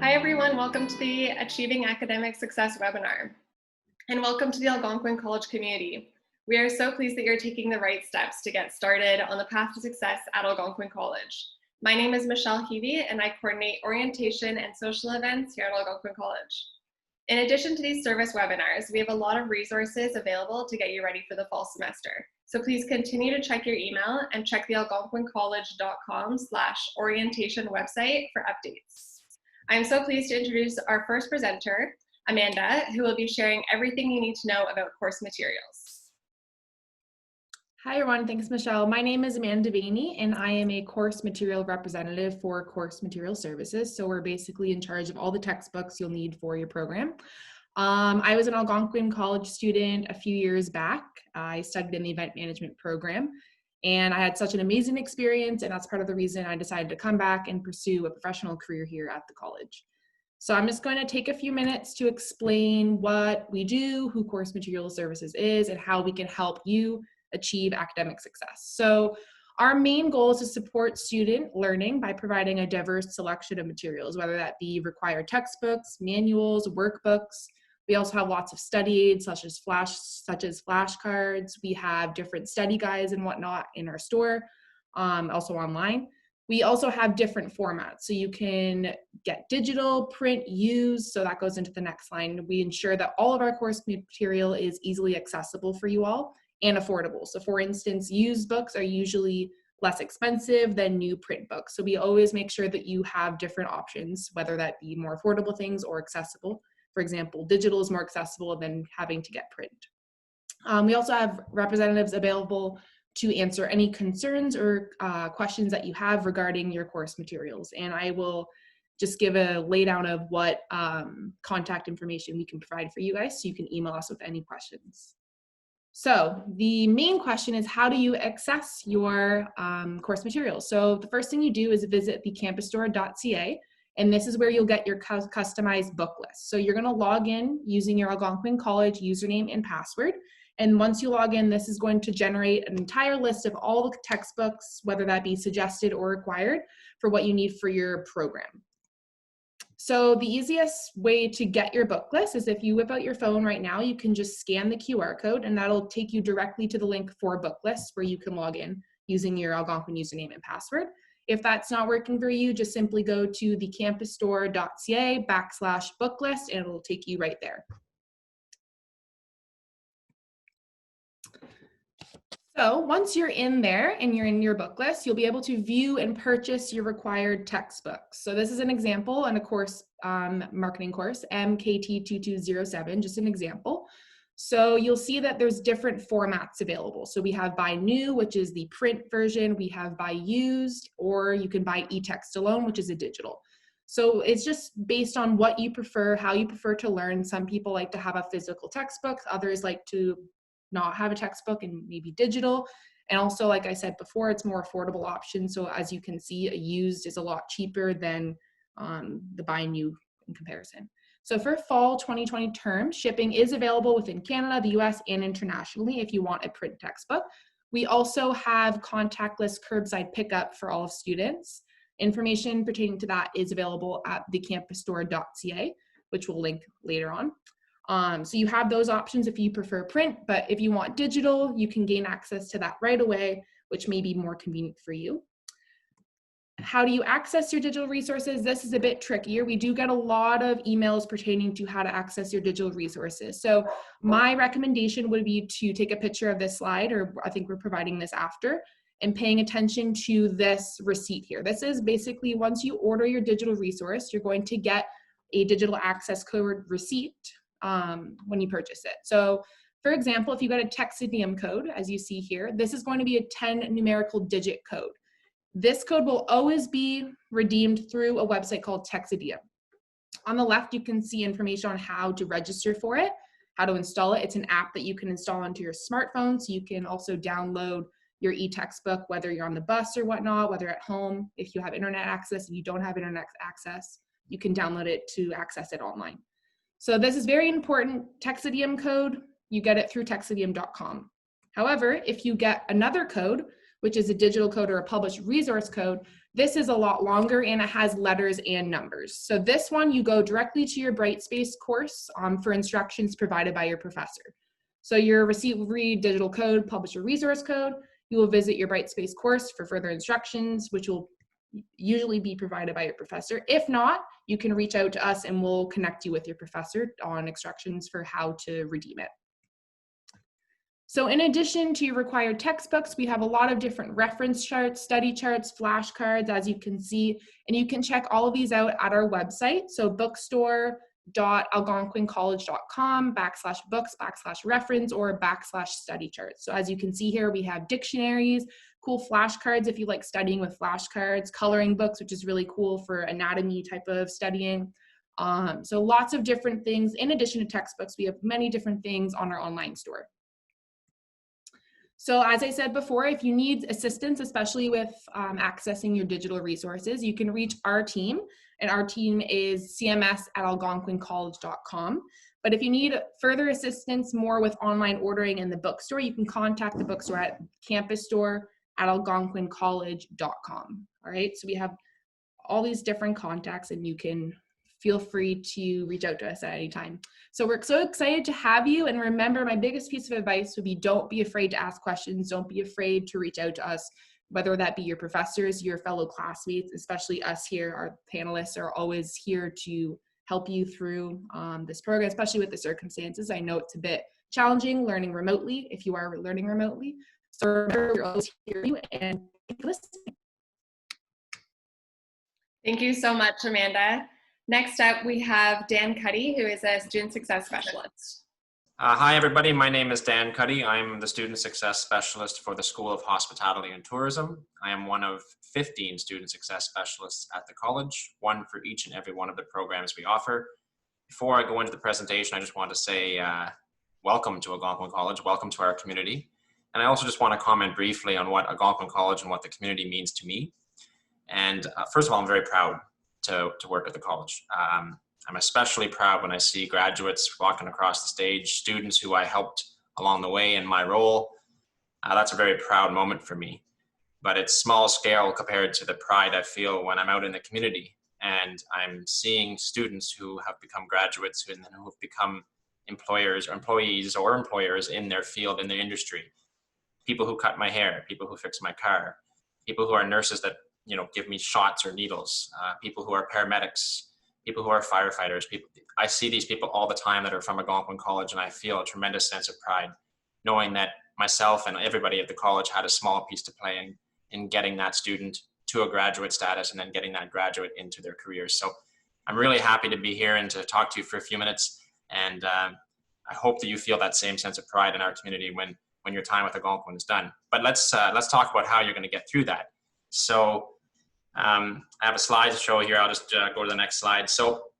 Hi everyone, welcome to the Achieving Academic Success webinar, and welcome to the Algonquin College community. We are so pleased that you're taking the right steps to get started on the path to success at Algonquin College. My name is Michelle Heavey, and I coordinate orientation and social events here at Algonquin College. In addition to these service webinars, we have a lot of resources available to get you ready for the fall semester. So please continue to check your email and check the algonquincollege.com/orientation website for updates. I'm so pleased to introduce our first presenter, Amanda, who will be sharing everything you need to know about course materials. Hi everyone, thanks Michelle. My name is Amanda Vaney and I am a course material representative for Course Material Services. So we're basically in charge of all the textbooks you'll need for your program. I was an Algonquin College student a few years back. I studied in the event management program and I had such an amazing experience, and that's part of the reason I decided to come back and pursue a professional career here at the college. So I'm just going to take a few minutes to explain what we do, who Course Material Services is, and how we can help you achieve academic success. So our main goal is to support student learning by providing a diverse selection of materials, whether that be required textbooks, manuals, workbooks. We also have lots of study aids such as flashcards. We have different study guides and whatnot in our store, also online. We also have different formats. So you can get digital, print, use, so that goes into the next line. We ensure that all of our course material is easily accessible for you all and affordable. So for instance, used books are usually less expensive than new print books. So we always make sure that you have different options, whether that be more affordable things or accessible. For example, digital is more accessible than having to get print. We also have representatives available to answer any concerns or questions that you have regarding your course materials. And I will just give a laydown of what contact information we can provide for you guys, so you can email us with any questions. So the main question is, how do you access your course materials? So the first thing you do is visit the campusstore.ca, and this is where you'll get your customized book list. So you're going to log in using your Algonquin College username and password. And once you log in, this is going to generate an entire list of all the textbooks, whether that be suggested or required, for what you need for your program. So the easiest way to get your book list is if you whip out your phone right now, you can just scan the QR code and that'll take you directly to the link for book lists where you can log in using your Algonquin username and password. If that's not working for you, just simply go to the campusstore.ca/book list and it'll take you right there. So once you're in there and you're in your book list, you'll be able to view and purchase your required textbooks. So this is an example in a course, marketing course, MKT2207, just an example. So you'll see that there's different formats available. So we have buy new, which is the print version. We have buy used, or you can buy e-text alone, which is a digital. So it's just based on what you prefer, how you prefer to learn. Some people like to have a physical textbook. Others like to not have a textbook and maybe digital. And also, like I said before, it's more affordable option. So as you can see, a used is a lot cheaper than the buy new in comparison. So for fall 2020 term, shipping is available within Canada, the US, and internationally if you want a print textbook. We also have contactless curbside pickup for all students. Information pertaining to that is available at thecampusstore.ca, which we'll link later on. So you have those options if you prefer print, but if you want digital, you can gain access to that right away, which may be more convenient for you. How do you access your digital resources? This is a bit trickier. We do get a lot of emails pertaining to how to access your digital resources. So my recommendation would be to take a picture of this slide, or I think we're providing this after, and paying attention to this receipt here. This is basically, once you order your digital resource, you're going to get a digital access code receipt when you purchase it. So for example, if you got a Texidium code, as you see here, this is going to be a 10 numerical digit code. This code will always be redeemed through a website called Texidium. On the left, you can see information on how to register for it, how to install it. It's an app that you can install onto your smartphone, so you can also download your e-textbook, whether you're on the bus or whatnot, whether at home. If you have internet access, if you don't have internet access, you can download it to access it online. So this is very important. Texidium code, you get it through texidium.com. However, if you get another code, which is a digital code or a published resource code, This is a lot longer and it has letters and numbers. So this one, you go directly to your Brightspace course for instructions provided by your professor. So you'll read digital code, publish a resource code. You will visit your Brightspace course for further instructions, which will usually be provided by your professor. If not, you can reach out to us and we'll connect you with your professor on instructions for how to redeem it. So in addition to your required textbooks, we have a lot of different reference charts, study charts, flashcards, as you can see, and you can check all of these out at our website. So bookstore.algonquincollege.com/books/reference or /study charts. So as you can see here, we have dictionaries, cool flashcards if you like studying with flashcards, coloring books, which is really cool for anatomy type of studying. So lots of different things. In addition to textbooks, we have many different things on our online store. So as I said before, if you need assistance, especially with accessing your digital resources, you can reach our team, and our team is cms@algonquincollege.com. But if you need further assistance more with online ordering in the bookstore, you can contact the bookstore at campusstore@algonquincollege.com. All right, so we have all these different contacts and you can feel free to reach out to us at any time. So we're so excited to have you. And remember, my biggest piece of advice would be don't be afraid to ask questions. Don't be afraid to reach out to us, whether that be your professors, your fellow classmates, especially us here, our panelists are always here to help you through this program, especially with the circumstances. I know it's a bit challenging learning remotely if you are learning remotely. So remember, we're always here for you and keep listening. Thank you so much, Amanda. Next up, we have Dan Cuddy, who is a Student Success Specialist. Hi, everybody. My name is Dan Cuddy. I'm the Student Success Specialist for the School of Hospitality and Tourism. I am one of 15 Student Success Specialists at the college, one for each and every one of the programs we offer. Before I go into the presentation, I just want to say welcome to Algonquin College, welcome to our community. And I also just want to comment briefly on what Algonquin College and what the community means to me. And first of all, I'm very proud to work at the college. I'm especially proud when I see graduates walking across the stage, students who I helped along the way in my role. That's a very proud moment for me. But it's small scale compared to the pride I feel when I'm out in the community and I'm seeing students who have become graduates and who have become employers or employees or employers in their field, in their industry. People who cut my hair, people who fix my car, people who are nurses that give me shots or needles, people who are paramedics, people who are firefighters. I see these people all the time that are from Algonquin College, and I feel a tremendous sense of pride knowing that myself and everybody at the college had a small piece to play in getting that student to a graduate status and then getting that graduate into their careers. So I'm really happy to be here and to talk to you for a few minutes, and I hope that you feel that same sense of pride in our community when your time with Algonquin is done. But let's talk about how you're going to get through that. So I have a slide to show here. I'll just go to the next slide. So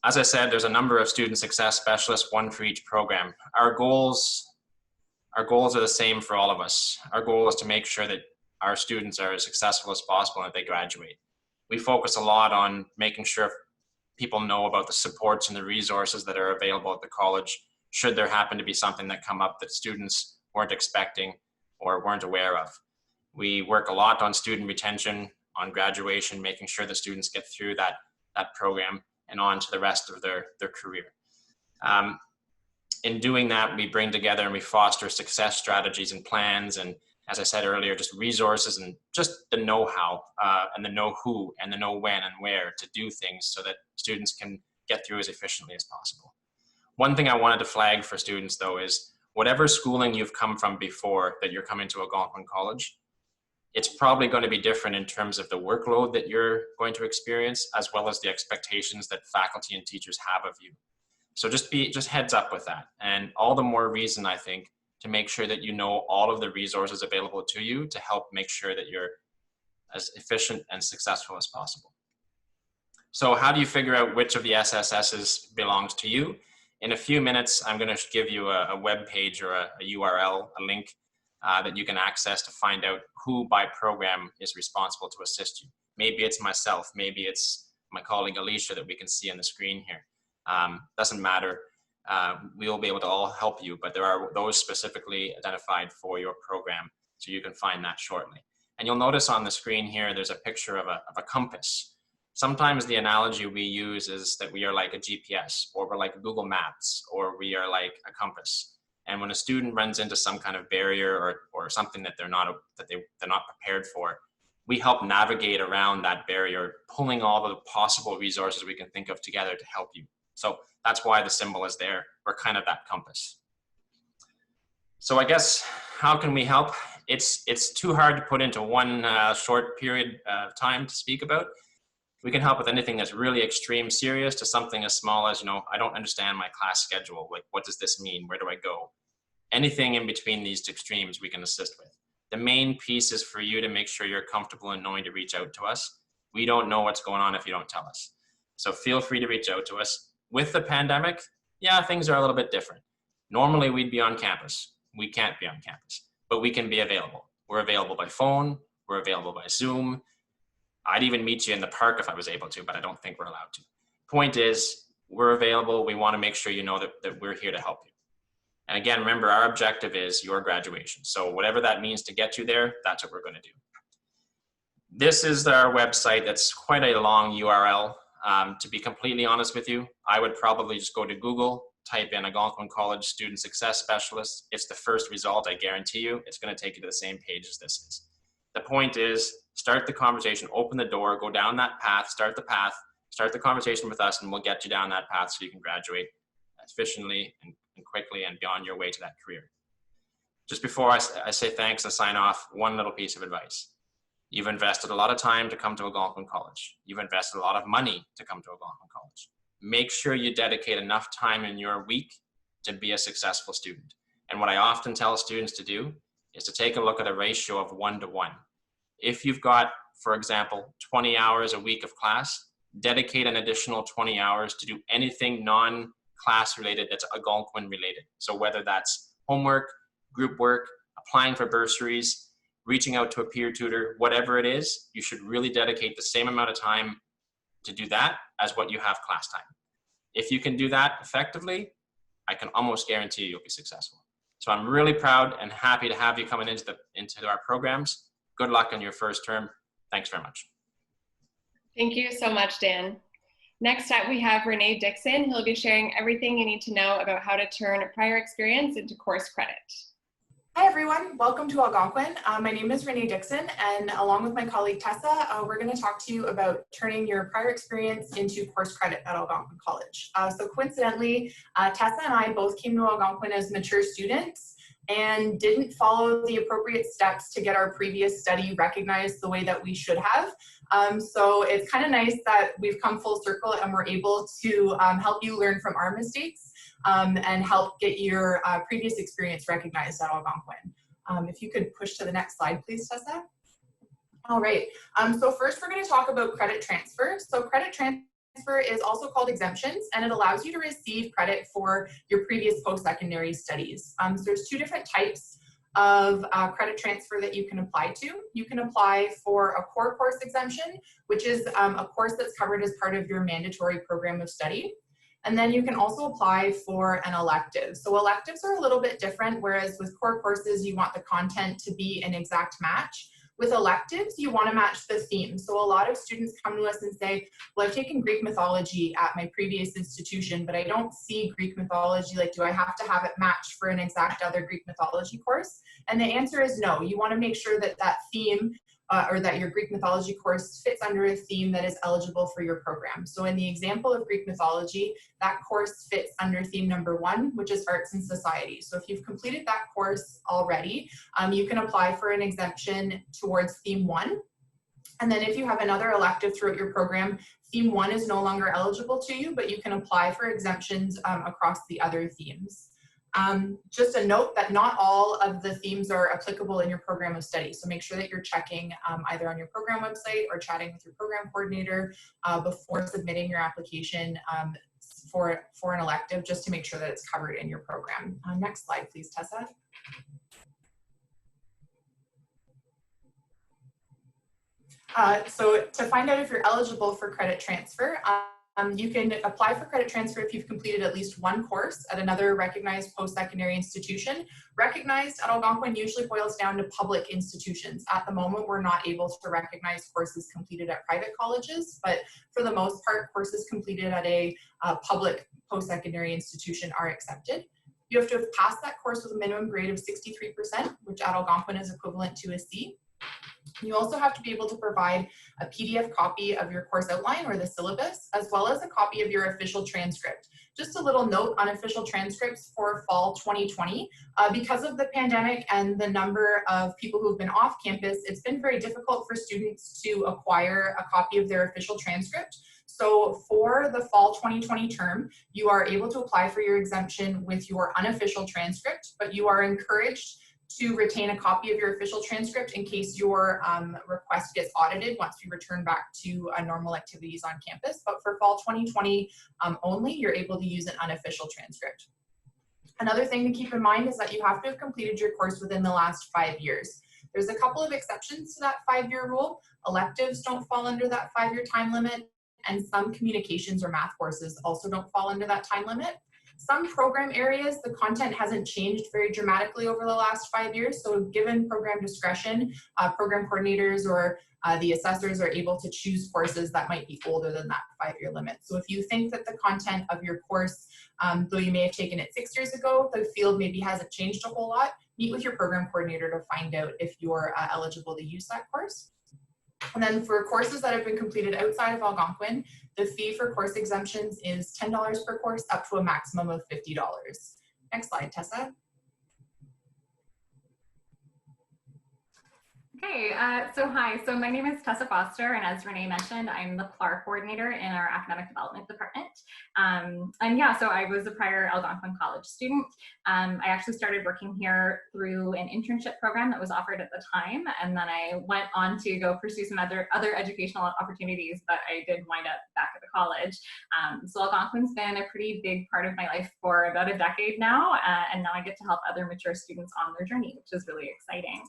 as I said, there's a number of student success specialists, one for each program. Our goals are the same for all of us. Our goal is to make sure that our students are as successful as possible and that they graduate. We focus a lot on making sure people know about the supports and the resources that are available at the college should there happen to be something that come up that students weren't expecting or weren't aware of. We work a lot on student retention, on graduation, making sure the students get through that program and on to the rest of their career. In doing that, we bring together and we foster success strategies and plans, and as I said earlier, just resources and just the know-how and the know-who and the know when and where to do things so that students can get through as efficiently as possible. One thing I wanted to flag for students, though, is whatever schooling you've come from before that you're coming to Algonquin College, it's probably going to be different in terms of the workload that you're going to experience, as well as the expectations that faculty and teachers have of you. So just heads up with that. And all the more reason, I think, to make sure that you know all of the resources available to you to help make sure that you're as efficient and successful as possible. So how do you figure out which of the SSSs belongs to you? In a few minutes, I'm going to give you a web page or a URL, a link that you can access to find out who by program is responsible to assist you. Maybe it's myself, maybe it's my colleague Alicia that we can see on the screen here. Doesn't matter. We'll be able to all help you, but there are those specifically identified for your program, so you can find that shortly. And you'll notice on the screen here, there's a picture of a compass. Sometimes the analogy we use is that we are like a GPS, or we're like Google Maps, or we are like a compass. And when a student runs into some kind of barrier or something that they're not prepared for, we help navigate around that barrier, pulling all the possible resources we can think of together to help you. So that's why the symbol is there. We're kind of that compass. So I guess, how can we help? It's too hard to put into one short period of time to speak about. We can help with anything that's really extreme serious to something as small as, I don't understand my class schedule. Like, what does this mean? Where do I go? Anything in between these extremes we can assist with. The main piece is for you to make sure you're comfortable in knowing to reach out to us. We don't know what's going on if you don't tell us. So feel free to reach out to us. With the pandemic, yeah, things are a little bit different. Normally we'd be on campus. We can't be on campus, but we can be available. We're available by phone. We're available by Zoom. I'd even meet you in the park if I was able to, but I don't think we're allowed to. Point is, we're available. We want to make sure you know that we're here to help you. And again, remember, our objective is your graduation. So whatever that means to get you there, that's what we're going to do. This is our website. That's quite a long URL. To be completely honest with you, I would probably just go to Google, type in Algonquin College Student Success Specialist. It's the first result, I guarantee you. It's going to take you to the same page as this is. The point is, start the conversation, open the door, go down that path, start the conversation with us, and we'll get you down that path so you can graduate efficiently and quickly and be on your way to that career. Just before I say thanks and sign off, one little piece of advice. You've invested a lot of time to come to Algonquin College. You've invested a lot of money to come to Algonquin College. Make sure you dedicate enough time in your week to be a successful student. And what I often tell students to do is to take a look at a ratio of 1-to-1. If you've got, for example, 20 hours a week of class, dedicate an additional 20 hours to do anything non-class related that's Algonquin related. So whether that's homework, group work, applying for bursaries, reaching out to a peer tutor, whatever it is, you should really dedicate the same amount of time to do that as what you have class time. If you can do that effectively, I can almost guarantee you'll be successful. So I'm really proud and happy to have you coming into our programs. Good luck on your first term. Thanks very much. Thank you so much, Dan. Next up, we have Renee Dixon. He'll be sharing everything you need to know about how to turn prior experience into course credit. Hi everyone, welcome to Algonquin. My name is Renee Dixon, and along with my colleague Tessa, we're going to talk to you about turning your prior experience into course credit at Algonquin College. So coincidentally, Tessa and I both came to Algonquin as mature students and didn't follow the appropriate steps to get our previous study recognized the way that we should have. So it's kind of nice that we've come full circle and we're able to help you learn from our mistakes and help get your previous experience recognized at Algonquin. If you could push to the next slide, please, Tessa. All right, so first we're going to talk about credit transfer. So credit transfer is also called exemptions, and it allows you to receive credit for your previous post-secondary studies. So there's two different types of credit transfer that you can apply to. You can apply for a core course exemption, which is a course that's covered as part of your mandatory program of study. And then you can also apply for an elective. So electives are a little bit different, whereas with core courses, you want the content to be an exact match. With electives, you want to match the theme. So a lot of students come to us and say, well, I've taken Greek mythology at my previous institution, but I don't see Greek mythology. Like, do I have to have it matched for an exact other Greek mythology course? And the answer is no. You want to make sure that that theme or that your Greek mythology course fits under a theme that is eligible for your program. So in the example of Greek mythology, that course fits under theme number 1, which is arts and society. So if you've completed that course already, you can apply for an exemption towards theme 1. And then if you have another elective throughout your program, theme 1 is no longer eligible to you, but you can apply for exemptions across the other themes. Just a note that not all of the themes are applicable in your program of study. So make sure that you're checking either on your program website or chatting with your program coordinator before submitting your application for an elective, just to make sure that it's covered in your program. Next slide, please, Tessa. So to find out if you're eligible for credit transfer, You can apply for credit transfer if you've completed at least one course at another recognized post-secondary institution. Recognized at Algonquin usually boils down to public institutions. At the moment, we're not able to recognize courses completed at private colleges, but for the most part, courses completed at a public post-secondary institution are accepted. You have to have passed that course with a minimum grade of 63%, which at Algonquin is equivalent to a C. You also have to be able to provide a PDF copy of your course outline or the syllabus, as well as a copy of your official transcript. Just a little note on official transcripts for fall 2020. Because of the pandemic and the number of people who've been off campus, it's been very difficult for students to acquire a copy of their official transcript. So for the fall 2020 term, you are able to apply for your exemption with your unofficial transcript, but you are encouraged to retain a copy of your official transcript in case your request gets audited once we return back to normal activities on campus. But for fall 2020 only, you're able to use an unofficial transcript. Another thing to keep in mind is that you have to have completed your course within the last 5 years. There's a couple of exceptions to that 5-year rule. Electives don't fall under that 5-year time limit, and some communications or math courses also don't fall under that time limit. Some program areas, the content hasn't changed very dramatically over the last 5 years. So given program discretion, program coordinators or the assessors are able to choose courses that might be older than that 5-year limit. So if you think that the content of your course, though you may have taken it 6 years ago, the field maybe hasn't changed a whole lot, meet with your program coordinator to find out if you're eligible to use that course. And then for courses that have been completed outside of Algonquin, the fee for course exemptions is $10 per course up to a maximum of $50. Next slide, Tessa. Okay, so hi, so my name is Tessa Foster, and as Renee mentioned, I'm the PLAR coordinator in our academic development department. And yeah, so I was a prior Algonquin College student. I actually started working here through an internship program that was offered at the time, and then I went on to go pursue some other educational opportunities, but I did wind up back at the college. So Algonquin's been a pretty big part of my life for about a decade now, and now I get to help other mature students on their journey, which is really exciting.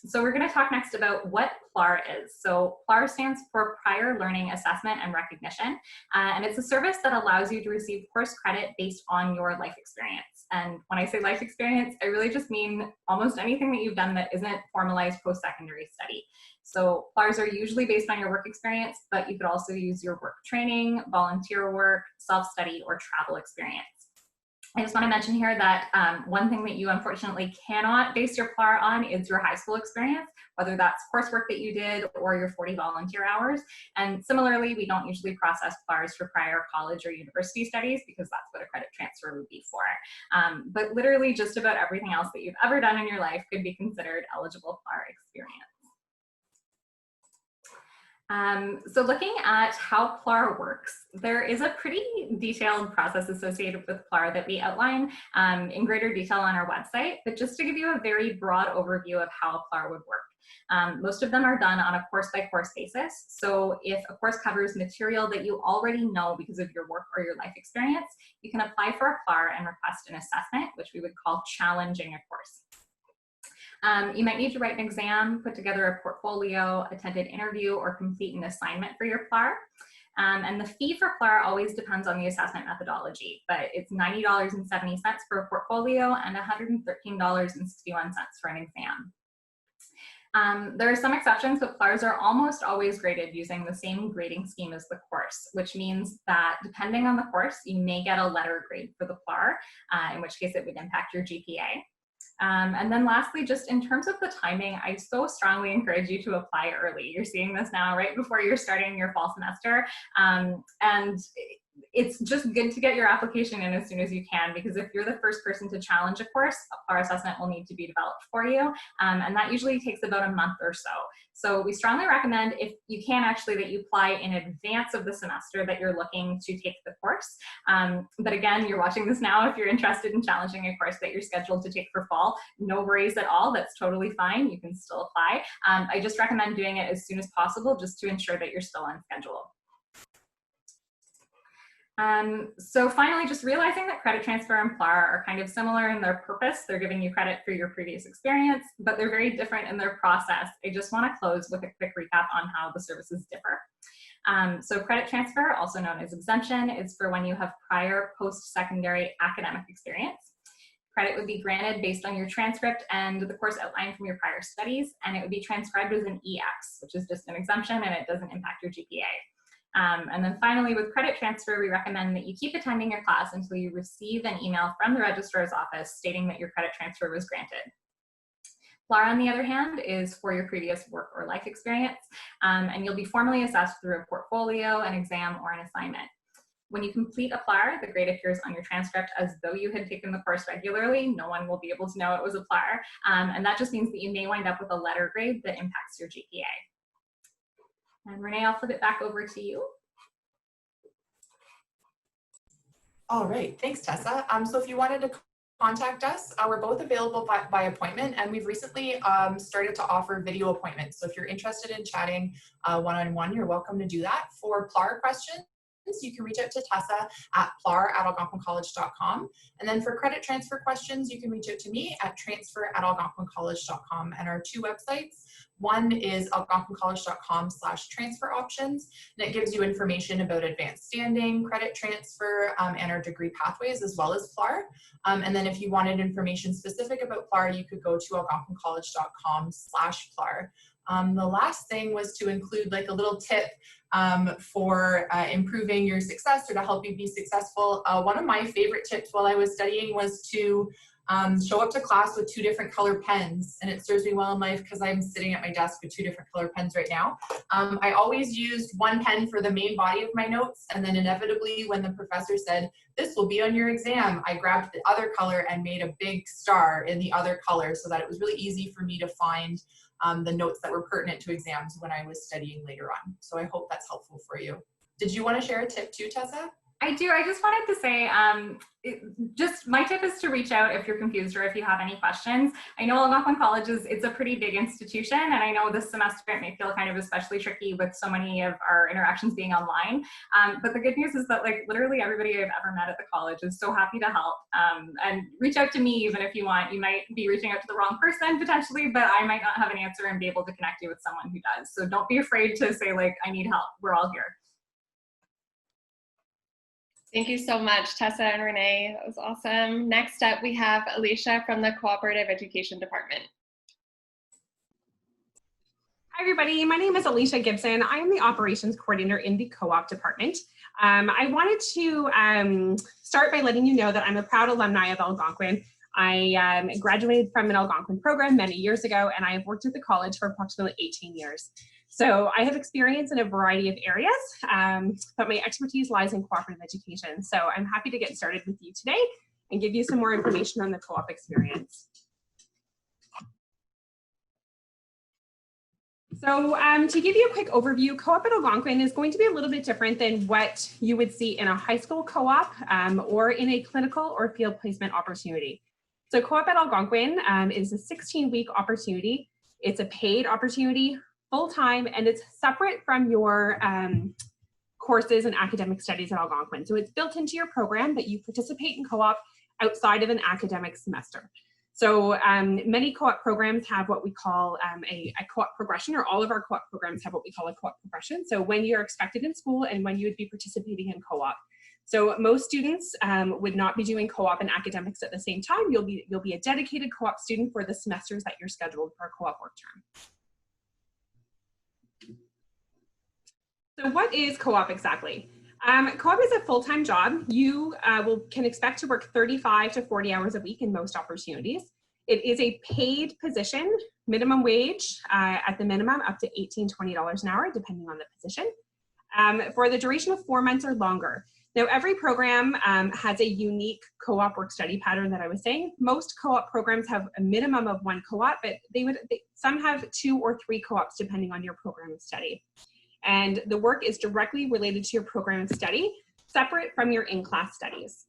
So we're going to talk next about what PLAR is. So PLAR stands for Prior Learning Assessment and Recognition, and it's a service that allows you to receive course credit based on your life experience. And when I say life experience, I really just mean almost anything that you've done that isn't formalized post-secondary study. So PLARs are usually based on your work experience, but you could also use your work training, volunteer work, self-study, or travel experience. I just want to mention here that one thing that you unfortunately cannot base your PLAR on is your high school experience, whether that's coursework that you did or your 40 volunteer hours. And similarly, we don't usually process PLARs for prior college or university studies because that's what a credit transfer would be for. But literally just about everything else that you've ever done in your life could be considered eligible PLAR experience. So looking at how PLAR works, there is a pretty detailed process associated with PLAR that we outline in greater detail on our website, but just to give you a very broad overview of how PLAR would work. Most of them are done on a course-by-course basis. So if a course covers material that you already know because of your work or your life experience, you can apply for a PLAR and request an assessment, which we would call challenging a course. You might need to write an exam, put together a portfolio, attend an interview, or complete an assignment for your PLAR. And the fee for PLAR always depends on the assessment methodology, but it's $90.70 for a portfolio and $113.61 for an exam. There are some exceptions, but PLARs are almost always graded using the same grading scheme as the course, which means that depending on the course, you may get a letter grade for the PLAR, in which case it would impact your GPA. And then lastly, just in terms of the timing, I so strongly encourage you to apply early. You're seeing this now right before you're starting your fall semester. And it's just good to get your application in as soon as you can, because if you're the first person to challenge a course, a PLAR assessment will need to be developed for you. And that usually takes about a month or so. So we strongly recommend, if you can actually, that you apply in advance of the semester that you're looking to take the course. But again, you're watching this now. If you're interested in challenging a course that you're scheduled to take for fall, no worries at all. That's totally fine. You can still apply. I just recommend doing it as soon as possible, just to ensure that you're still on schedule. So finally, just realizing that credit transfer and PLAR are kind of similar in their purpose. They're giving you credit for your previous experience, but they're very different in their process. I just want to close with a quick recap on how the services differ. So credit transfer, also known as exemption, is for when you have prior post-secondary academic experience. Credit would be granted based on your transcript and the course outline from your prior studies, and it would be transcribed as an EX, which is just an exemption and it doesn't impact your GPA. And then finally, with credit transfer, we recommend that you keep attending your class until you receive an email from the registrar's office stating that your credit transfer was granted. FLAR, on the other hand, is for your previous work or life experience, and you'll be formally assessed through a portfolio, an exam, or an assignment. When you complete a FLAR, the grade appears on your transcript as though you had taken the course regularly. No one will be able to know it was a FLAR, and that just means that you may wind up with a letter grade that impacts your GPA. And Renee, I'll flip it back over to you. All right, thanks, Tessa. So if you wanted to contact us, we're both available by appointment, and we've recently started to offer video appointments. So if you're interested in chatting one-on-one, you're welcome to do that. For PLAR questions, you can reach out to Tessa at plar@algonquincollege.com. And then for credit transfer questions, you can reach out to me at transfer@algonquincollege.com. And our two websites, one is algonquincollege.com/transfer options, and it gives you information about advanced standing, credit transfer, and our degree pathways, as well as FLAR. And then if you wanted information specific about FLAR, you could go to algonquincollege.com/FLAR. The last thing was to include like a little tip for improving your success or to help you be successful. One of my favorite tips while I was studying was to show up to class with 2 different color pens, and it serves me well in life because I'm sitting at my desk with 2 different color pens right now. I always used one pen for the main body of my notes, and then inevitably when the professor said, "This will be on your exam," I grabbed the other color and made a big star in the other color so that it was really easy for me to find the notes that were pertinent to exams when I was studying later on. So I hope that's helpful for you. Did you want to share a tip too, Tessa? I do. I just wanted to say, my tip is to reach out if you're confused or if you have any questions. I know Algonquin College it's a pretty big institution, and I know this semester it may feel kind of especially tricky with so many of our interactions being online. But the good news is that like literally everybody I've ever met at the college is so happy to help. And reach out to me even if you want. You might be reaching out to the wrong person potentially, but I might not have an answer and be able to connect you with someone who does. So don't be afraid to say like, I need help. We're all here. Thank you so much, Tessa and Renee. That was awesome. Next up, we have Alicia from the Cooperative Education Department. Hi, everybody. My name is Alicia Gibson. I am the operations coordinator in the co-op department. I wanted to start by letting you know that I'm a proud alumni of Algonquin. I graduated from an Algonquin program many years ago, and I have worked at the college for approximately 18 years. So I have experience in a variety of areas, but my expertise lies in cooperative education. So I'm happy to get started with you today and give you some more information on the co-op experience. So to give you a quick overview, co-op at Algonquin is going to be a little bit different than what you would see in a high school co-op or in a clinical or field placement opportunity. So co-op at Algonquin is a 16-week opportunity. It's a paid opportunity, full-time, and it's separate from your courses and academic studies at Algonquin. So it's built into your program that you participate in co-op outside of an academic semester. So many co-op programs have what we call a co-op progression, or all of our co-op programs have what we call a co-op progression. So when you're expected in school and when you would be participating in co-op. So most students would not be doing co-op and academics at the same time. You'll be a dedicated co-op student for the semesters that you're scheduled for a co-op work term. So what is co-op exactly? Co-op is a full-time job. You can expect to work 35 to 40 hours a week in most opportunities. It is a paid position, minimum wage at the minimum up to $18, $20 an hour, depending on the position, for the duration of 4 months or longer. Now, every program has a unique co-op work study pattern that I was saying. Most co-op programs have a minimum of 1 co-op, but some have 2 or 3 co-ops depending on your program of study. And the work is directly related to your program of study, separate from your in-class studies.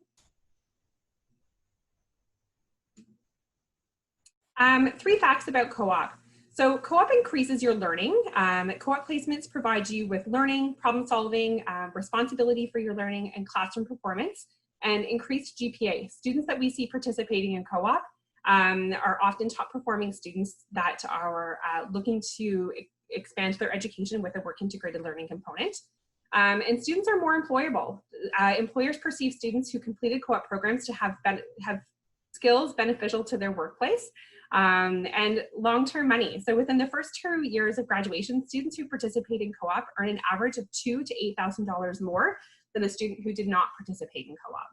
3 facts about co-op. So co-op increases your learning. Co-op placements provide you with learning, problem solving, responsibility for your learning, and classroom performance, and increased GPA. Students that we see participating in co-op are often top performing students that are looking to expand their education with a work integrated learning component. And students are more employable. Employers perceive students who completed co-op programs to have skills beneficial to their workplace, and long-term money. So within the first 2 years of graduation, students who participate in co-op earn an average of $2,000 to $8,000 more than a student who did not participate in co-op.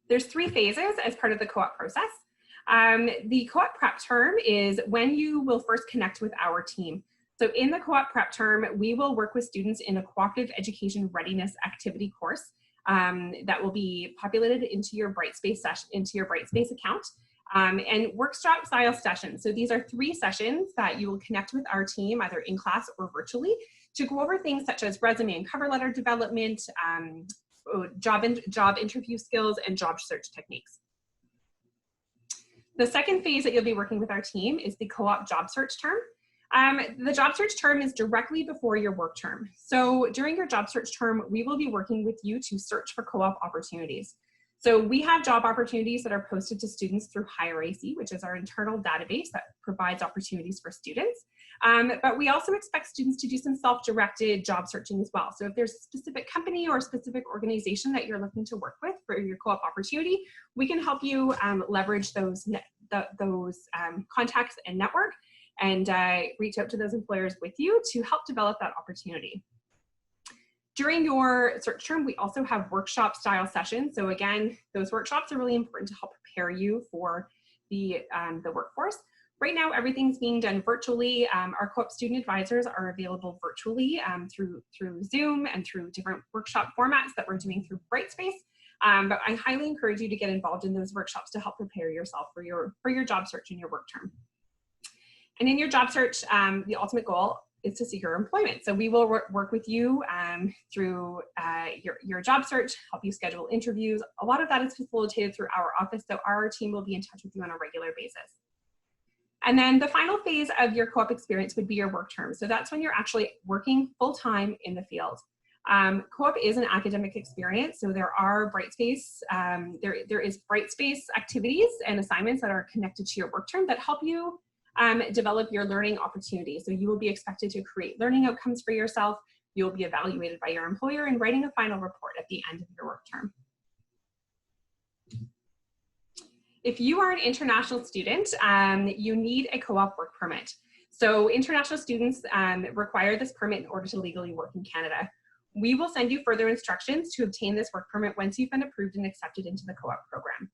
There's 3 phases as part of the co-op process. The co-op prep term is when you will first connect with our team. So in the co-op prep term, we will work with students in a cooperative education readiness activity course that will be populated into your Brightspace session, into your Brightspace account, and workshop style sessions. So these are 3 sessions that you will connect with our team either in class or virtually to go over things such as resume and cover letter development, job interview skills, and job search techniques. The second phase that you'll be working with our team is the co-op job search term. The job search term is directly before your work term. So during your job search term, we will be working with you to search for co-op opportunities. So we have job opportunities that are posted to students through HireAC, which is our internal database that provides opportunities for students. But we also expect students to do some self-directed job searching as well. So if there's a specific company or a specific organization that you're looking to work with for your co-op opportunity, we can help you leverage those contacts and network and reach out to those employers with you to help develop that opportunity. During your search term, we also have workshop style sessions. So again, those workshops are really important to help prepare you for the workforce. Right now, everything's being done virtually. Our co-op student advisors are available virtually through Zoom and through different workshop formats that we're doing through Brightspace. But I highly encourage you to get involved in those workshops to help prepare yourself for your job search and your work term. And in your job search, the ultimate goal is to secure employment. So we will work with you through your job search, help you schedule interviews. A lot of that is facilitated through our office, so our team will be in touch with you on a regular basis. And then the final phase of your co-op experience would be your work term. So that's when you're actually working full-time in the field. Co-op is an academic experience, so there are Brightspace, there is Brightspace activities and assignments that are connected to your work term that help you develop your learning opportunities. So you will be expected to create learning outcomes for yourself. You'll be evaluated by your employer and writing a final report at the end of your work term. If you are an international student, you need a co-op work permit. So international students require this permit in order to legally work in Canada. We will send you further instructions to obtain this work permit once you've been approved and accepted into the co-op program.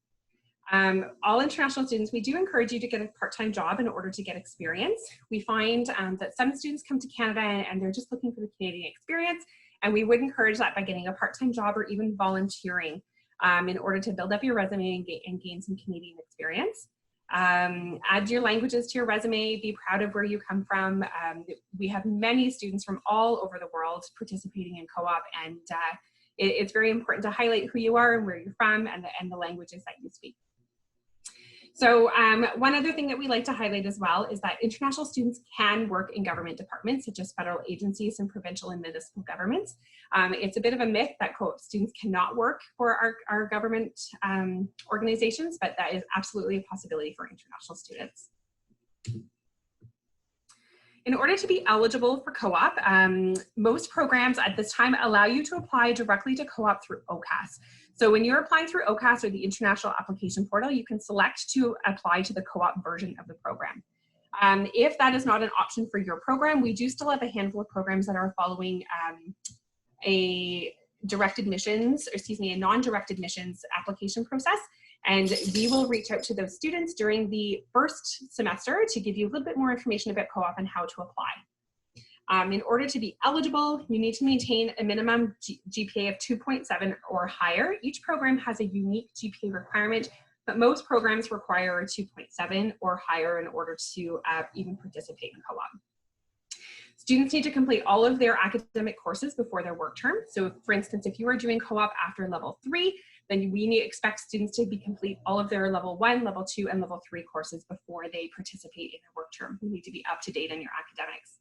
All international students, we do encourage you to get a part-time job in order to get experience. We find that some students come to Canada and they're just looking for the Canadian experience, and we would encourage that by getting a part-time job or even volunteering in order to build up your resume and gain some Canadian experience. Add your languages to your resume, be proud of where you come from. We have many students from all over the world participating in co-op, and it's very important to highlight who you are and where you're from and the languages that you speak. So one other thing that we like to highlight as well is that international students can work in government departments such as federal agencies and provincial and municipal governments. It's a bit of a myth that co-op students cannot work for our government organizations, but that is absolutely a possibility for international students. In order to be eligible for co-op, most programs at this time allow you to apply directly to co-op through OCAS. So when you're applying through OCAS or the International Application Portal, you can select to apply to the co-op version of the program. If that is not an option for your program, we do still have a handful of programs that are following a non-direct admissions application process. And we will reach out to those students during the first semester to give you a little bit more information about co-op and how to apply. In order to be eligible, you need to maintain a minimum GPA of 2.7 or higher. Each program has a unique GPA requirement, but most programs require a 2.7 or higher in order to even participate in co-op. Students need to complete all of their academic courses before their work term. So for instance, if you are doing co-op after level 3, then we expect students to complete all of their level 1, level 2, and level 3 courses before they participate in their work term. You need to be up to date on your academics.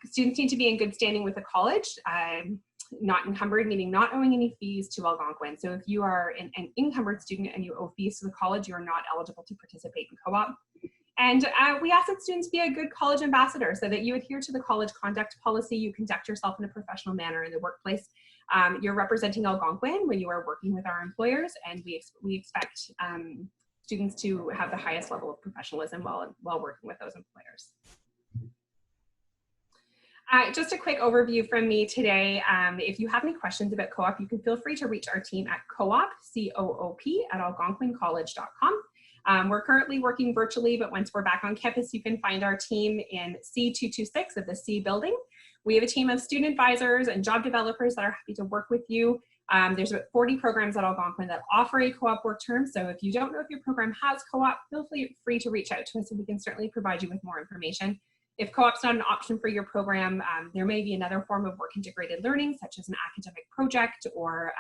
Students need to be in good standing with the college, not encumbered, meaning not owing any fees to Algonquin. So if you are an encumbered student and you owe fees to the college, you are not eligible to participate in co-op. And we ask that students be a good college ambassador so that you adhere to the college conduct policy, you conduct yourself in a professional manner in the workplace. You're representing Algonquin when you are working with our employers, and we expect students to have the highest level of professionalism while working with those employers. Just a quick overview from me today. If you have any questions about co-op, you can feel free to reach our team at co-op, C-O-O-P, at algonquincollege.com. We're currently working virtually, but once we're back on campus, you can find our team in C226 of the C building. We have a team of student advisors and job developers that are happy to work with you. There's about 40 programs at Algonquin that offer a co-op work term. So if you don't know if your program has co-op, feel free to reach out to us and we can certainly provide you with more information. If co-op's not an option for your program, there may be another form of work integrated learning, such as an academic project or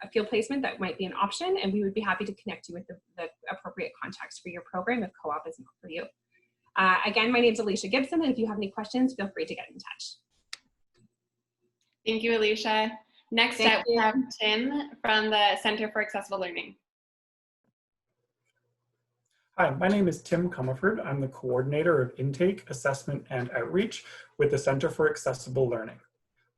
a field placement that might be an option, and we would be happy to connect you with the appropriate contacts for your program if co-op is not for you. Again, my name is Alicia Gibson, and if you have any questions, feel free to get in touch. Thank you, Alicia. Next up, we have Tim from the Center for Accessible Learning. Hi, my name is Tim Comerford. I'm the coordinator of intake, assessment, and outreach with the Center for Accessible Learning.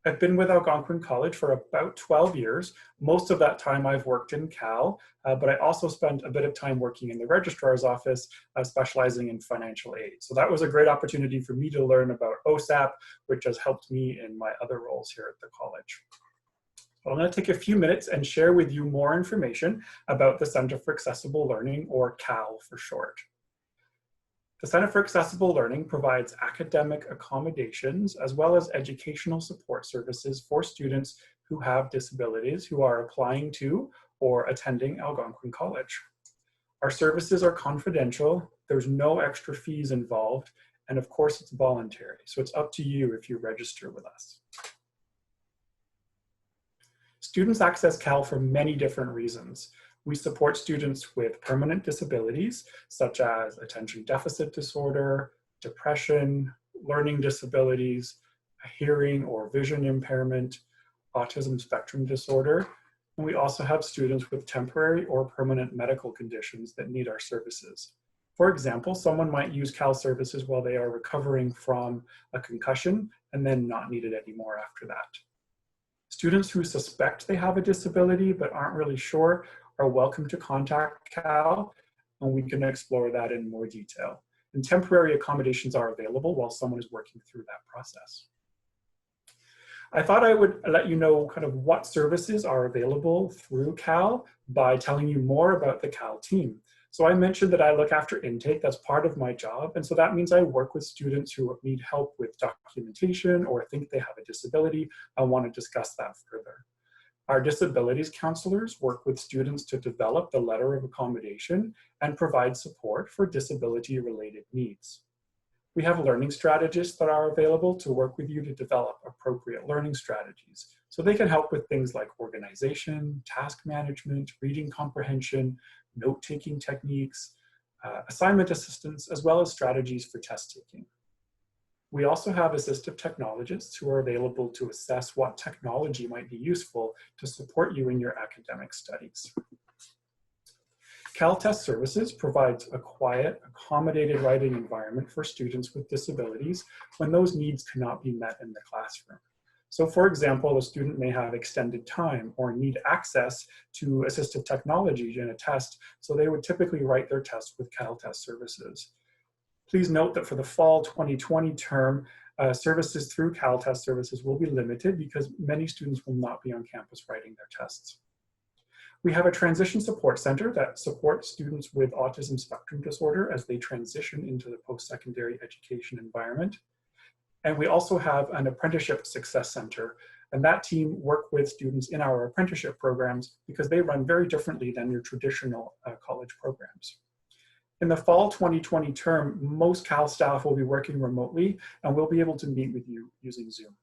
I've been with Algonquin College for about 12 years. Most of that time I've worked in Cal, but I also spent a bit of time working in the registrar's office, specializing in financial aid. So that was a great opportunity for me to learn about OSAP, which has helped me in my other roles here at the college. I'm going to take a few minutes and share with you more information about the Center for Accessible Learning, or CAL for short. The Center for Accessible Learning provides academic accommodations as well as educational support services for students who have disabilities who are applying to or attending Algonquin College. Our services are confidential, there's no extra fees involved, and of course it's voluntary, so it's up to you if you register with us. Students access CAL for many different reasons. We support students with permanent disabilities, such as attention deficit disorder, depression, learning disabilities, a hearing or vision impairment, autism spectrum disorder. And we also have students with temporary or permanent medical conditions that need our services. For example, someone might use CAL services while they are recovering from a concussion and then not need it anymore after that. Students who suspect they have a disability but aren't really sure are welcome to contact CAL, and we can explore that in more detail. And temporary accommodations are available while someone is working through that process. I thought I would let you know kind of what services are available through CAL by telling you more about the CAL team. So I mentioned that I look after intake, that's part of my job. And so that means I work with students who need help with documentation or think they have a disability. I want to discuss that further. Our disabilities counselors work with students to develop the letter of accommodation and provide support for disability-related needs. We have learning strategists that are available to work with you to develop appropriate learning strategies. So they can help with things like organization, task management, reading comprehension, note-taking techniques, assignment assistance, as well as strategies for test taking. We also have assistive technologists who are available to assess what technology might be useful to support you in your academic studies. CalTest Services provides a quiet, accommodated writing environment for students with disabilities when those needs cannot be met in the classroom. So for example, a student may have extended time or need access to assistive technology in a test, so they would typically write their test with CalTest Services. Please note that for the fall 2020 term, services through CalTest Services will be limited because many students will not be on campus writing their tests. We have a transition support center that supports students with autism spectrum disorder as they transition into the post-secondary education environment. And we also have an apprenticeship success center, and that team work with students in our apprenticeship programs because they run very differently than your traditional college programs. In the fall 2020 term, most Cal staff will be working remotely, and we'll be able to meet with you using Zoom.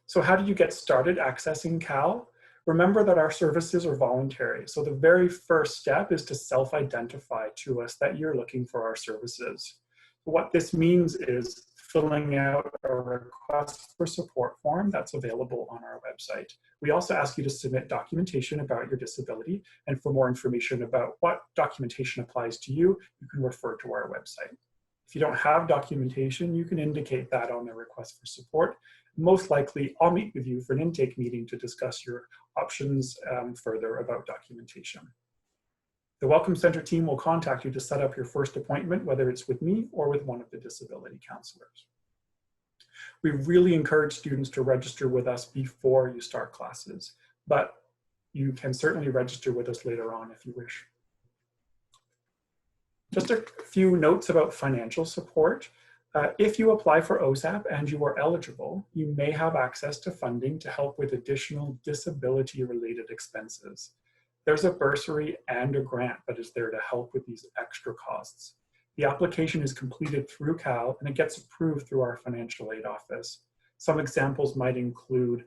So how do you get started accessing Cal? Remember that our services are voluntary. So the very first step is to self-identify to us that you're looking for our services. What this means is filling out a request for support form that's available on our website. We also ask you to submit documentation about your disability, and for more information about what documentation applies to you, you can refer to our website. If you don't have documentation, you can indicate that on the request for support. Most likely, I'll meet with you for an intake meeting to discuss your options further about documentation. The Welcome Center team will contact you to set up your first appointment, whether it's with me or with one of the disability counselors. We really encourage students to register with us before you start classes, but you can certainly register with us later on if you wish. Just a few notes about financial support. If you apply for OSAP and you are eligible, you may have access to funding to help with additional disability-related expenses. There's a bursary and a grant that is there to help with these extra costs. The application is completed through CAL and it gets approved through our financial aid office. Some examples might include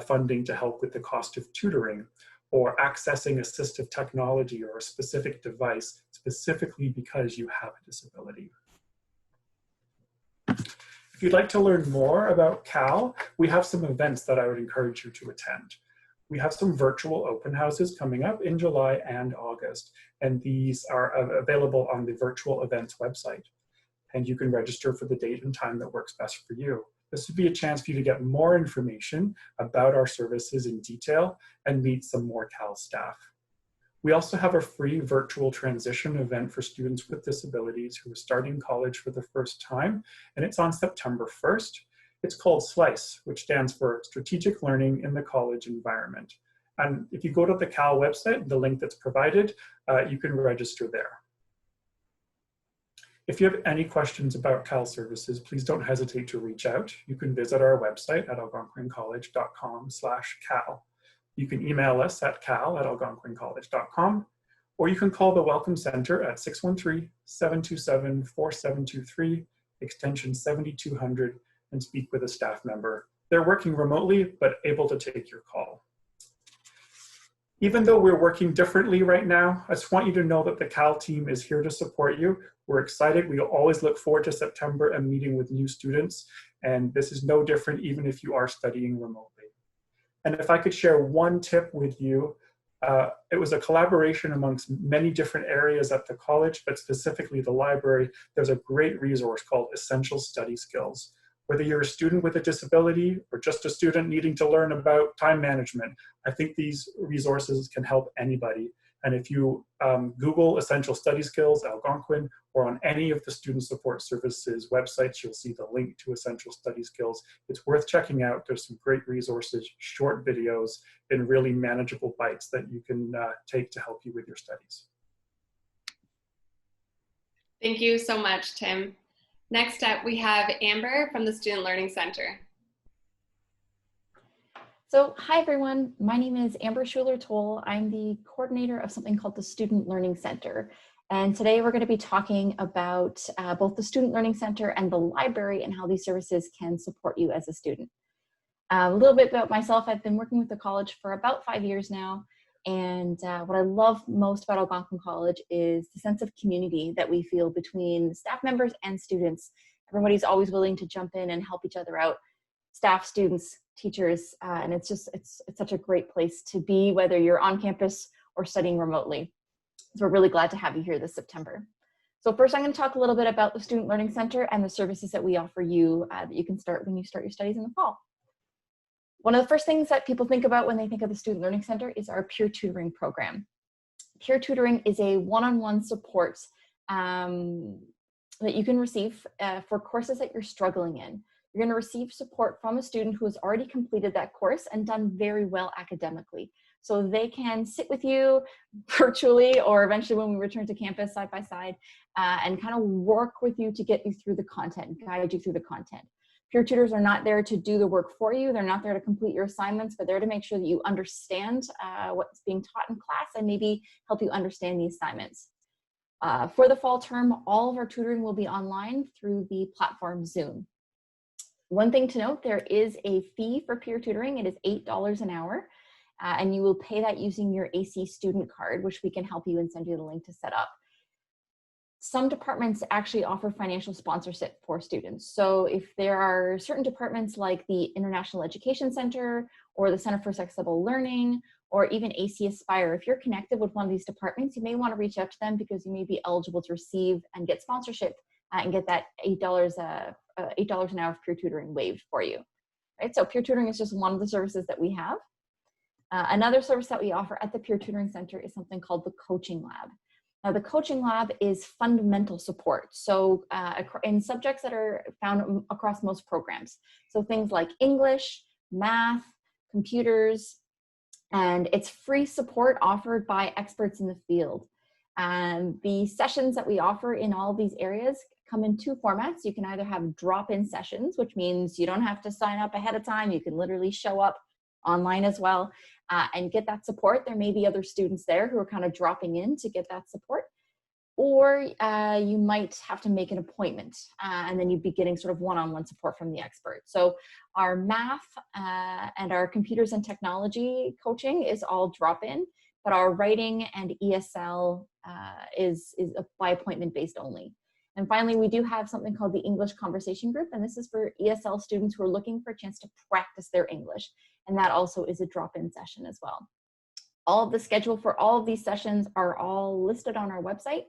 funding to help with the cost of tutoring, or accessing assistive technology or a specific device specifically because you have a disability. If you'd like to learn more about CAL, we have some events that I would encourage you to attend. We have some virtual open houses coming up in July and August, and these are available on the virtual events website. And you can register for the date and time that works best for you. This would be a chance for you to get more information about our services in detail and meet some more CAL staff. We also have a free virtual transition event for students with disabilities who are starting college for the first time, and it's on September 1st. It's called SLICE, which stands for Strategic Learning in the College Environment. And if you go to the CAL website, the link that's provided, you can register there. If you have any questions about CAL services, please don't hesitate to reach out. You can visit our website at algonquincollege.com/CAL. You can email us at cal@algonquincollege.com, or you can call the Welcome Center at 613-727-4723, extension 7200, and speak with a staff member. They're working remotely, but able to take your call. Even though we're working differently right now, I just want you to know that the CAL team is here to support you. We're excited. We always look forward to September and meeting with new students. And this is no different even if you are studying remotely. And if I could share one tip with you, it was a collaboration amongst many different areas at the college, but specifically the library. There's a great resource called Essential Study Skills. Whether you're a student with a disability or just a student needing to learn about time management, I think these resources can help anybody. And if you Google Essential Study Skills, Algonquin, or on any of the Student Support Services websites, you'll see the link to Essential Study Skills. It's worth checking out. There's some great resources, short videos, and really manageable bites that you can take to help you with your studies. Thank you so much, Tim. Next up, we have Amber from the Student Learning Center. So, hi everyone, my name is Amber Schuler-Toll. I'm the coordinator of something called the Student Learning Center. And today we're going to be talking about both the Student Learning Center and the library and how these services can support you as a student. A little bit about myself, I've been working with the college for about 5 years now. And what I love most about Algonquin College is the sense of community that we feel between staff members and students. Everybody's always willing to jump in and help each other out, staff, students, teachers, and it's such a great place to be, whether you're on campus or studying remotely. So we're really glad to have you here this September. So first I'm going to talk a little bit about the Student Learning Center and the services that we offer you that you can start when you start your studies in the fall. One of the first things that people think about when they think of the Student Learning Center is our peer tutoring program. Peer tutoring is a one-on-one support that you can receive for courses that you're struggling in. You're going to receive support from a student who has already completed that course and done very well academically. So they can sit with you virtually or eventually when we return to campus side by side and kind of work with you to get you through the content, guide you through the content. Peer tutors are not there to do the work for you. They're not there to complete your assignments, but they're to make sure that you understand what's being taught in class and maybe help you understand the assignments. For the fall term, all of our tutoring will be online through the platform Zoom. One thing to note, there is a fee for peer tutoring. It is $8 an hour, and you will pay that using your AC student card, which we can help you and send you the link to set up. Some departments actually offer financial sponsorship for students. So if there are certain departments like the International Education Center or the Center for Accessible Learning or even AC Aspire, if you're connected with one of these departments, you may want to reach out to them because you may be eligible to receive and get sponsorship and get that $8 an hour of peer tutoring waived for you. Right? So peer tutoring is just one of the services that we have. Another service that we offer at the Peer Tutoring Center is something called the Coaching Lab. Now, the Coaching Lab is fundamental support. So in subjects that are found across most programs. So things like English, math, computers, and it's free support offered by experts in the field. The sessions that we offer in all of these areas come in two formats. You can either have drop-in sessions, which means you don't have to sign up ahead of time. You can literally show up online as well and get that support. There may be other students there who are kind of dropping in to get that support. Or you might have to make an appointment and then you'd be getting sort of one-on-one support from the expert. So our math and our computers and technology coaching is all drop-in, but our writing and ESL is by appointment based only. And finally, we do have something called the English Conversation Group, and this is for ESL students who are looking for a chance to practice their English. And that also is a drop-in session as well. All of the schedule for all of these sessions are all listed on our website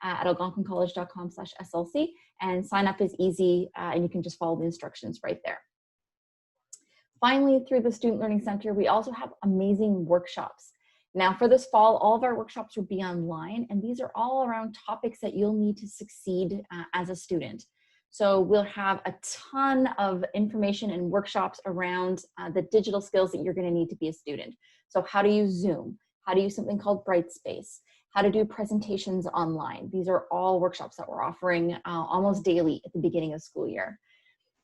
at algonquincollege.com/SLC, and sign up is easy and you can just follow the instructions right there. Finally, through the Student Learning Center, we also have amazing workshops. Now for this fall, all of our workshops will be online, and these are all around topics that you'll need to succeed as a student. So we'll have a ton of information and workshops around the digital skills that you're going to need to be a student. So how to use Zoom, how to use something called Brightspace, how to do presentations online. These are all workshops that we're offering almost daily at the beginning of the school year.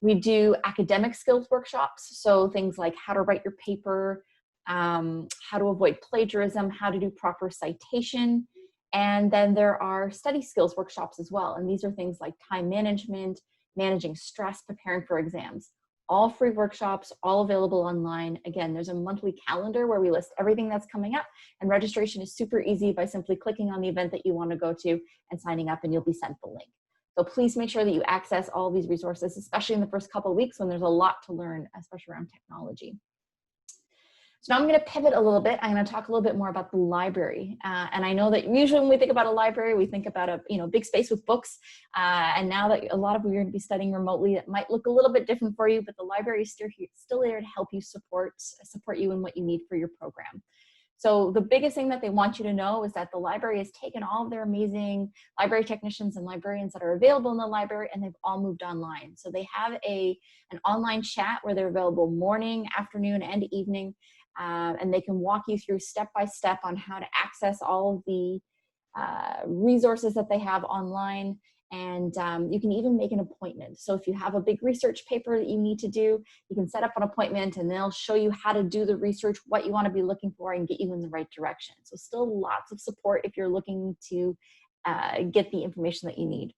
We do academic skills workshops, so things like how to write your paper, how to avoid plagiarism, how to do proper citation. And then there are study skills workshops as well. And these are things like time management, managing stress, preparing for exams. All free workshops, all available online. Again, there's a monthly calendar where we list everything that's coming up, and registration is super easy by simply clicking on the event that you want to go to and signing up, and you'll be sent the link. So please make sure that you access all these resources, especially in the first couple of weeks when there's a lot to learn, especially around technology. So now I'm going to pivot a little bit. I'm going to talk a little bit more about the library. And I know that usually when we think about a library, we think about a big space with books. And now that a lot of you are going to be studying remotely, it might look a little bit different for you, but the library is still there to help you support you in what you need for your program. So the biggest thing that they want you to know is that the library has taken all of their amazing library technicians and librarians that are available in the library, and they've all moved online. So they have an online chat where they're available morning, afternoon, and evening. And they can walk you through step by step on how to access all of the resources that they have online. And you can even make an appointment. So if you have a big research paper that you need to do, you can set up an appointment and they'll show you how to do the research, what you want to be looking for, and get you in the right direction. So still lots of support if you're looking to get the information that you need.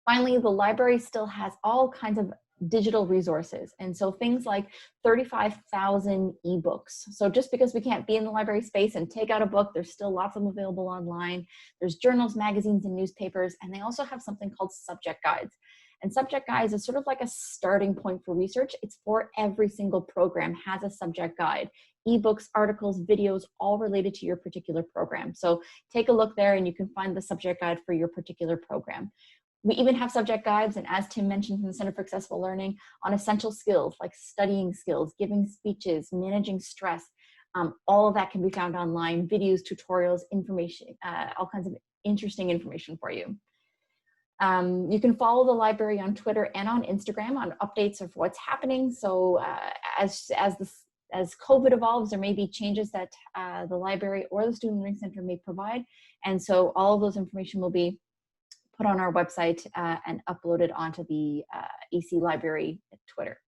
Finally, the library still has all kinds of digital resources. And so things like 35,000 ebooks. So just because we can't be in the library space and take out a book, there's still lots of them available online. There's journals, magazines, and newspapers. And they also have something called subject guides. And subject guides is sort of like a starting point for research. It's for every single program has a subject guide. Ebooks, articles, videos, all related to your particular program. So take a look there and you can find the subject guide for your particular program. We even have subject guides, and as Tim mentioned from the Center for Accessible Learning, on essential skills like studying skills, giving speeches, managing stress. All of that can be found online, videos, tutorials, information, all kinds of interesting information for you. You can follow the library on Twitter and on Instagram on updates of what's happening. So as COVID evolves, there may be changes that the library or the Student Learning Center may provide. And so all of those information will be put on our website and uploaded onto the AC Library Twitter.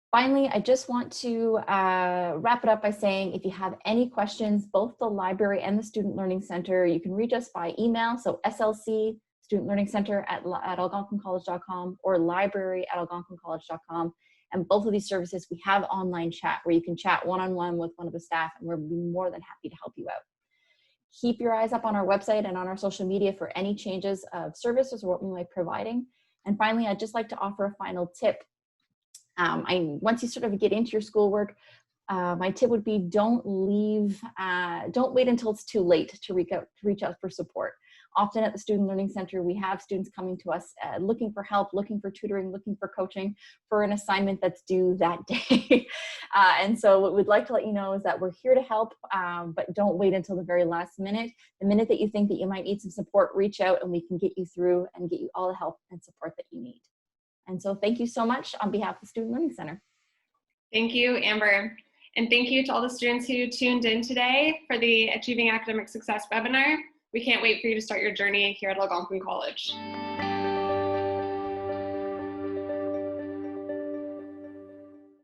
Finally, I just want to wrap it up by saying if you have any questions, both the library and the Student Learning Center, you can reach us by email. So SLC, Student Learning Center at algonquincollege.com or library at algonquincollege.com. And both of these services, we have online chat where you can chat one-on-one with one of the staff, and we'll be more than happy to help you out. Keep your eyes up on our website and on our social media for any changes of services or what we might be providing. And finally, I'd just like to offer a final tip. Once you sort of get into your schoolwork, my tip would be don't wait until it's too late to reach out for support. Often at the Student Learning Center, we have students coming to us looking for help, looking for tutoring, looking for coaching for an assignment that's due that day. And so what we'd like to let you know is that we're here to help, but don't wait until the very last minute. The minute that you think that you might need some support, reach out and we can get you through and get you all the help and support that you need. And so thank you so much on behalf of the Student Learning Center. Thank you, Amber. And thank you to all the students who tuned in today for the Achieving Academic Success webinar. We can't wait for you to start your journey here at Algonquin College.